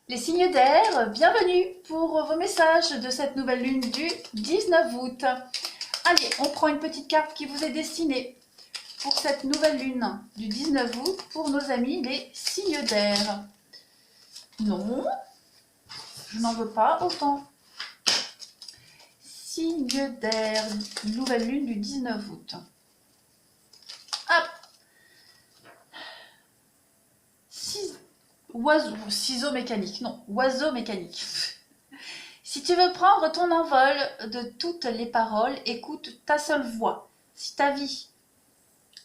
Les signes d'air, bienvenue pour vos messages de cette nouvelle lune du 19 août. Allez, on prend une petite carte qui vous est destinée pour cette nouvelle lune du 19 août pour nos amis les signes d'air. Non, je n'en veux pas autant. Signes d'air, nouvelle lune du 19 août. Hop. Ciseaux mécaniques, non, oiseau mécanique. Si tu veux prendre ton envol de toutes les paroles, écoute ta seule voix. Si ta vie,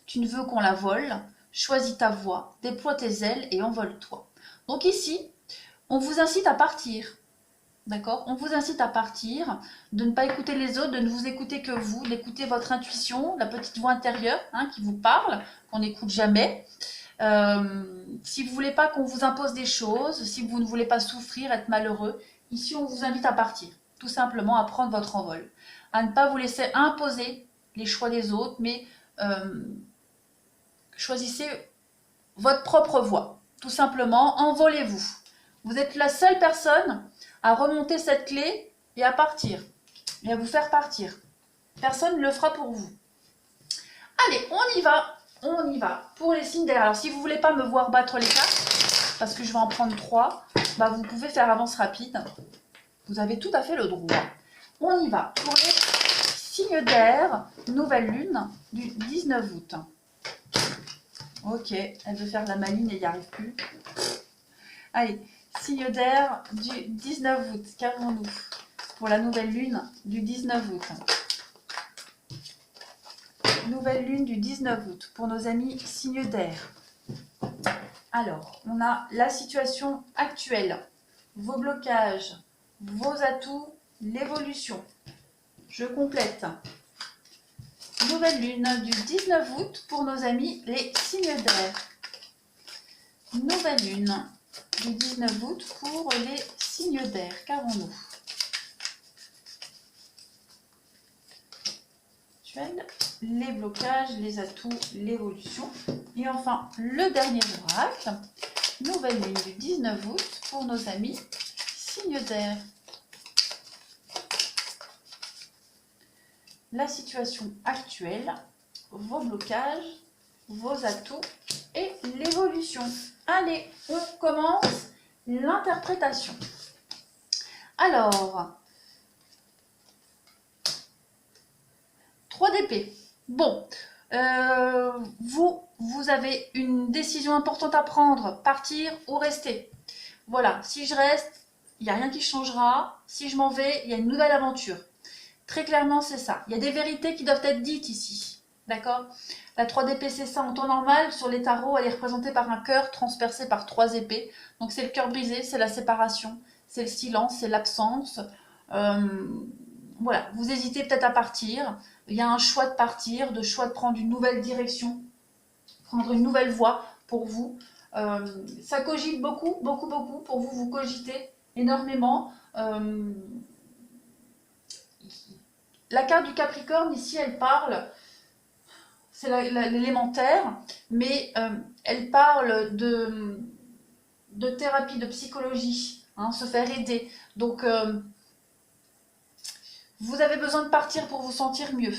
tu ne veux qu'on la vole, choisis ta voix, déploie tes ailes et envole-toi. Donc ici, on vous incite à partir. D'accord? On vous incite à partir, de ne pas écouter les autres, de ne vous écouter que vous, d'écouter votre intuition, la petite voix intérieure qui vous parle, qu'on n'écoute jamais. Si vous ne voulez pas qu'on vous impose des choses, si vous ne voulez pas souffrir, être malheureux, ici on vous invite à partir, tout simplement à prendre votre envol, à ne pas vous laisser imposer les choix des autres, mais choisissez votre propre voie, tout simplement, envolez-vous. Vous êtes la seule personne à remonter cette clé et à partir, et à vous faire partir. Personne ne le fera pour vous. Allez, on y va. On y va pour les signes d'air. Alors, si vous ne voulez pas me voir battre les cartes, parce que je vais en prendre 3, bah, vous pouvez faire avance rapide. Vous avez tout à fait le droit. On y va pour les signes d'air, nouvelle lune du 19 août. Ok, elle veut faire de la maline et il n'y arrive plus. Allez, signes d'air du 19 août. Qu'avons-nous pour la nouvelle lune du 19 août? Nouvelle lune du 19 août pour nos amis signes d'air. Alors, on a la situation actuelle, vos blocages, vos atouts, l'évolution. Je complète. Nouvelle lune du 19 août pour nos amis les signes d'air. Nouvelle lune du 19 août pour les signes d'air. Qu'avons-nous? Les blocages, les atouts, l'évolution. Et enfin, le dernier oracle, nouvelle lune du 19 août pour nos amis signes d'air. La situation actuelle, vos blocages, vos atouts et l'évolution. Allez, on commence l'interprétation. Alors, 3 d'épée. Bon, vous avez une décision importante à prendre, partir ou rester. Voilà, si je reste, il n'y a rien qui changera. Si je m'en vais, il y a une nouvelle aventure. Très clairement, c'est ça. Il y a des vérités qui doivent être dites ici. D'accord? La 3 d'épée, c'est ça. En temps normal, sur les tarots, elle est représentée par un cœur transpercé par 3 épées. Donc c'est le cœur brisé, c'est la séparation, c'est le silence, c'est l'absence. Voilà, vous hésitez peut-être à partir. Il y a un choix de partir, de choix de prendre une nouvelle direction, prendre une nouvelle voie pour vous. Ça cogite beaucoup, beaucoup, beaucoup. Pour vous, vous cogitez énormément. La carte du Capricorne, ici, elle parle, c'est l'élémentaire, mais elle parle de thérapie, de psychologie, se faire aider. Donc, vous avez besoin de partir pour vous sentir mieux,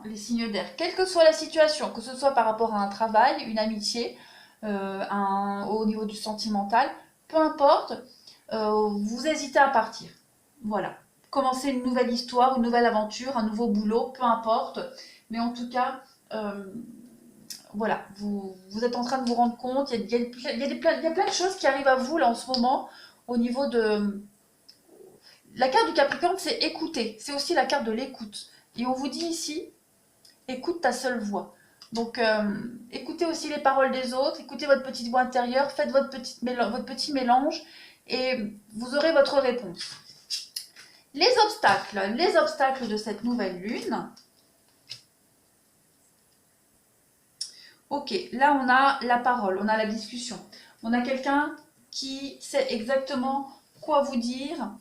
les signes d'air. Quelle que soit la situation, que ce soit par rapport à un travail, une amitié, au niveau du sentimental, peu importe, vous hésitez à partir. Voilà. Commencer une nouvelle histoire, une nouvelle aventure, un nouveau boulot, peu importe. Mais en tout cas, voilà, vous êtes en train de vous rendre compte, il y a plein de choses qui arrivent à vous là en ce moment au niveau de... La carte du Capricorne, c'est écouter. C'est aussi la carte de l'écoute. Et on vous dit ici, écoute ta seule voix. Donc, écoutez aussi les paroles des autres, écoutez votre petite voix intérieure, faites votre petit mélange et vous aurez votre réponse. Les obstacles de cette nouvelle lune. Ok, là on a la parole, on a la discussion. On a quelqu'un qui sait exactement quoi vous dire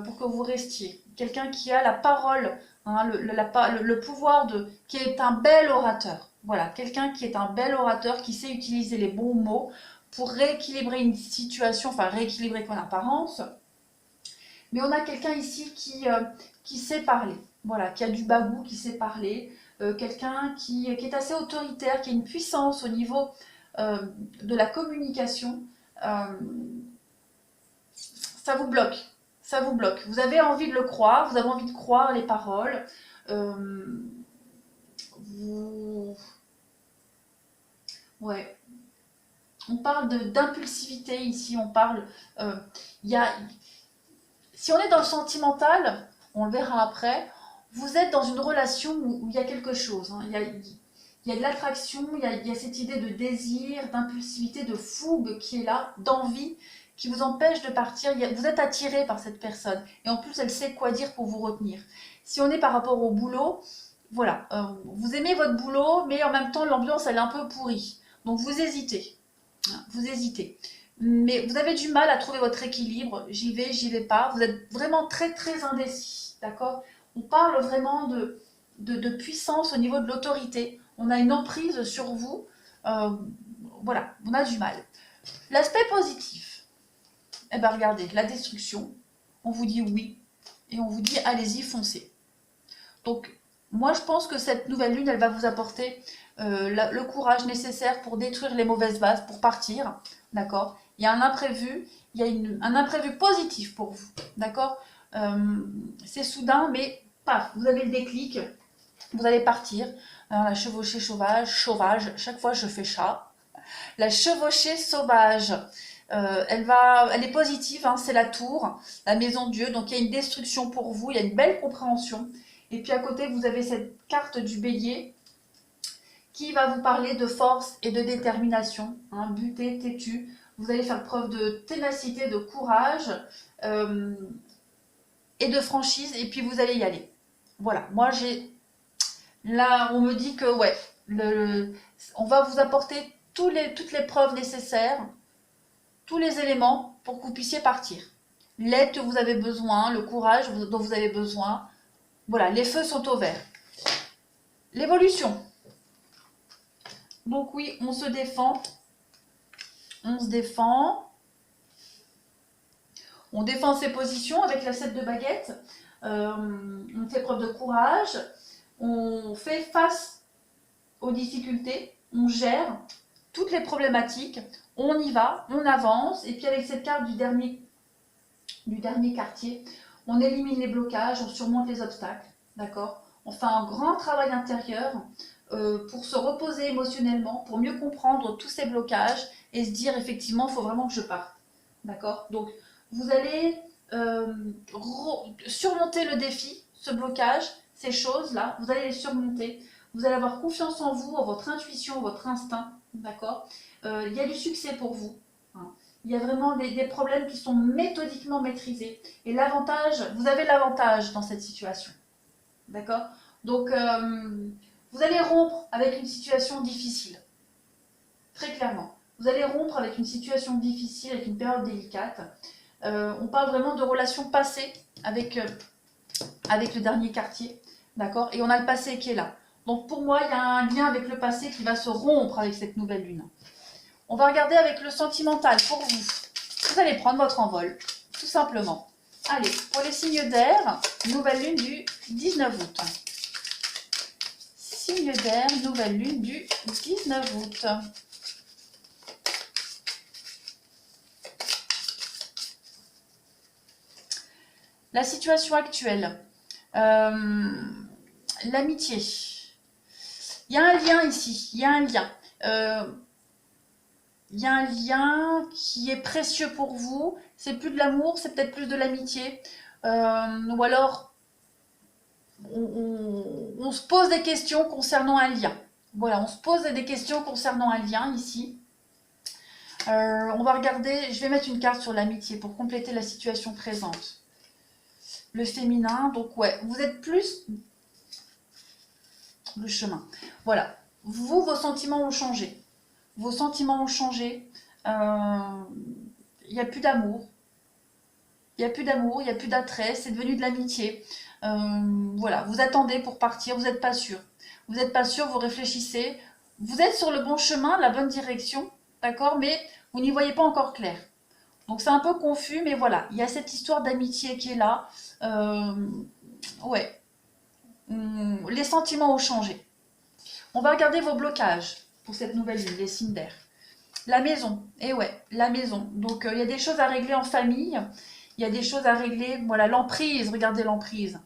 pour que vous restiez. Quelqu'un qui a la parole, le pouvoir qui est un bel orateur. Voilà, quelqu'un qui est un bel orateur, qui sait utiliser les bons mots pour rééquilibrer une situation, enfin rééquilibrer qu'en apparence. Mais on a quelqu'un ici qui sait parler, voilà, qui a du bagou, qui sait parler, quelqu'un qui est assez autoritaire, qui a une puissance au niveau de la communication. Ça vous bloque, ça vous bloque. Vous avez envie de le croire, vous avez envie de croire les paroles. Ouais. On parle d'impulsivité ici, on parle... y a, si on est dans le sentimental, on le verra après, vous êtes dans une relation où il y a quelque chose. Hein. Il y a de l'attraction, il y a cette idée de désir, d'impulsivité, de fougue qui est là, d'envie, qui vous empêche de partir. Vous êtes attiré par cette personne. Et en plus, elle sait quoi dire pour vous retenir. Si on est par rapport au boulot, voilà, vous aimez votre boulot, mais en même temps, l'ambiance, elle est un peu pourrie. Donc, vous hésitez. Vous hésitez. Mais vous avez du mal à trouver votre équilibre. J'y vais pas. Vous êtes vraiment très, très indécis. D'accord? On parle vraiment de puissance au niveau de l'autorité. On a une emprise sur vous. Voilà, on a du mal. L'aspect positif, eh ben regardez, la destruction, on vous dit oui, et on vous dit allez-y, foncez. Donc, moi je pense que cette nouvelle lune, elle va vous apporter le courage nécessaire pour détruire les mauvaises bases, pour partir, d'accord? Il y a un imprévu, il y a un imprévu positif pour vous, d'accord? C'est soudain, mais paf, vous avez le déclic, vous allez partir. Alors, la chevauchée sauvage, chaque fois je fais chat. La chevauchée sauvage, elle est positive, hein, c'est la tour, la maison de Dieu, donc il y a une destruction pour vous, il y a une belle compréhension. Et puis à côté, vous avez cette carte du bélier qui va vous parler de force et de détermination, hein, buté, têtu. Vous allez faire preuve de ténacité, de courage et de franchise, et puis vous allez y aller. Voilà, moi j'ai... Là, on me dit que, ouais, on va vous apporter toutes les preuves nécessaires, tous les éléments pour que vous puissiez partir. L'aide que vous avez besoin, le courage dont vous avez besoin. Voilà, les feux sont au vert. L'évolution. Donc oui, on se défend. On se défend. On défend ses positions avec la 7 de baguette. On fait preuve de courage. On fait face aux difficultés. On gère toutes les problématiques. On y va, on avance. Et puis avec cette carte du dernier quartier, on élimine les blocages, on surmonte les obstacles. D'accord? On fait un grand travail intérieur pour se reposer émotionnellement, pour mieux comprendre tous ces blocages et se dire effectivement, il faut vraiment que je parte. D'accord? Donc, vous allez surmonter le défi, ce blocage, ces choses-là, vous allez les surmonter. Vous allez avoir confiance en vous, en votre intuition, en votre instinct. D'accord? Il y a du succès pour vous. Hein. Il y a vraiment des problèmes qui sont méthodiquement maîtrisés. Et l'avantage, vous avez l'avantage dans cette situation. D'accord? Donc, vous allez rompre avec une situation difficile. Très clairement. Vous allez rompre avec une situation difficile, avec une période délicate. On parle vraiment de relations passées avec le dernier quartier. D'accord? Et on a le passé qui est là. Donc, pour moi, il y a un lien avec le passé qui va se rompre avec cette nouvelle lune. On va regarder avec le sentimental pour vous. Vous allez prendre votre envol, tout simplement. Allez, pour les signes d'air, nouvelle lune du 19 août. Signe d'air, nouvelle lune du 19 août. La situation actuelle. L'amitié. Il y a un lien ici, il y a un lien. Il y a un lien qui est précieux pour vous. C'est plus de l'amour, c'est peut-être plus de l'amitié. Ou alors, on se pose des questions concernant un lien. Voilà, on se pose des questions concernant un lien ici. On va regarder, je vais mettre une carte sur l'amitié pour compléter la situation présente. Le féminin, donc ouais, vous êtes plus... Le chemin. Voilà, vous, vos sentiments ont changé. Vos sentiments ont changé. Il n'y a plus d'amour. Il n'y a plus d'amour, il n'y a plus d'attrait, c'est devenu de l'amitié. Voilà, vous attendez pour partir, vous n'êtes pas sûr. Vous n'êtes pas sûr, vous réfléchissez. Vous êtes sur le bon chemin, la bonne direction, d'accord? Mais Vous n'y voyez pas encore clair. Donc c'est un peu confus, mais voilà, il y a cette histoire d'amitié qui est là. Ouais, les sentiments ont changé. On va regarder vos blocages pour cette nouvelle lune, les signes d'air. La maison, et ouais, la maison. Donc il y a des choses à régler en famille, il y a des choses à régler, voilà, l'emprise, regardez l'emprise.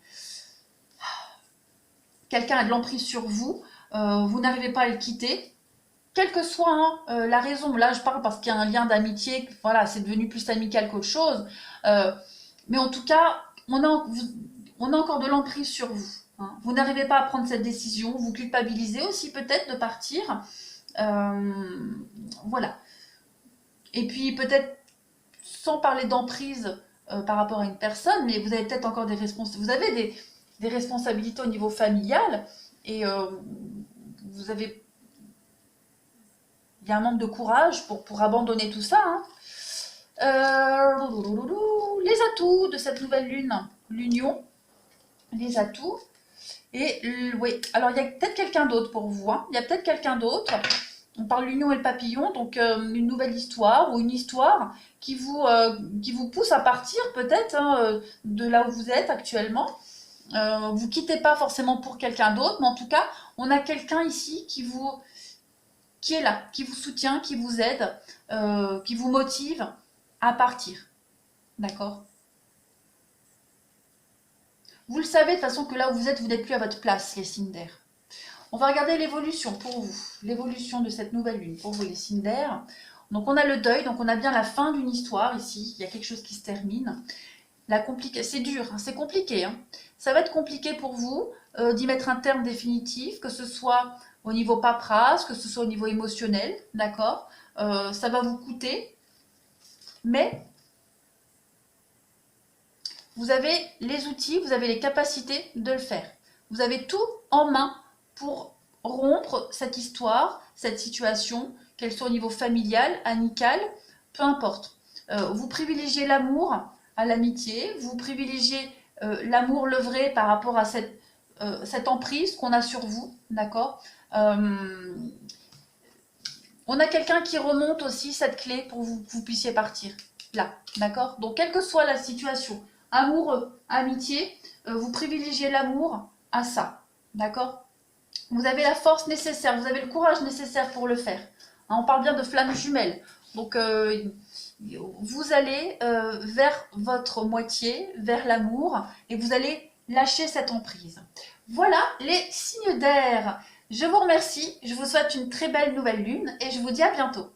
Quelqu'un a de l'emprise sur vous, vous n'arrivez pas à le quitter, quelle que soit la raison, là je parle parce qu'il y a un lien d'amitié, voilà, c'est devenu plus amical qu'autre chose, mais en tout cas, on a encore de l'emprise sur vous. Hein. Vous n'arrivez pas à prendre cette décision, vous culpabilisez aussi peut-être de partir, voilà. Et puis peut-être, sans parler d'emprise par rapport à une personne, mais vous avez peut-être encore des responsabilités, vous avez des responsabilités au niveau familial, et vous avez il y a un manque de courage pour abandonner tout ça. Hein. Les atouts de cette nouvelle lune, l'union, les atouts. Et oui, alors il y a peut-être quelqu'un d'autre pour vous. Hein. Il y a peut-être quelqu'un d'autre. On parle l'union et le papillon, donc une nouvelle histoire ou une histoire qui vous pousse à partir peut-être hein, de là où vous êtes actuellement. Vous quittez pas forcément pour quelqu'un d'autre, mais en tout cas, on a quelqu'un ici qui est là, qui vous soutient, qui vous aide, qui vous motive à partir. D'accord? Vous le savez de toute façon que là où vous êtes, vous n'êtes plus à votre place, les signes d'air. On va regarder l'évolution pour vous, l'évolution de cette nouvelle lune pour vous, les signes d'air. Donc on a le deuil, donc on a bien la fin d'une histoire ici, il y a quelque chose qui se termine. C'est dur, hein, c'est compliqué. Hein. Ça va être compliqué pour vous d'y mettre un terme définitif, que ce soit au niveau paperasse, que ce soit au niveau émotionnel, d'accord ça va vous coûter, mais vous avez les outils, vous avez les capacités de le faire. Vous avez tout en main pour rompre cette histoire, cette situation, qu'elle soit au niveau familial, amical, peu importe. Vous privilégiez l'amour à l'amitié, vous privilégiez l'amour, le vrai par rapport à cette emprise qu'on a sur vous, d'accord On a quelqu'un qui remonte aussi cette clé pour que vous puissiez partir, là, d'accord Donc, quelle que soit la situation, amoureux, amitié, vous privilégiez l'amour à ça, d'accord Vous avez la force nécessaire, vous avez le courage nécessaire pour le faire. Hein, on parle bien de flammes jumelles. Donc, vous allez vers votre moitié, vers l'amour, et vous allez lâcher cette emprise. Voilà les signes d'air. Je vous remercie, je vous souhaite une très belle nouvelle lune, et je vous dis à bientôt.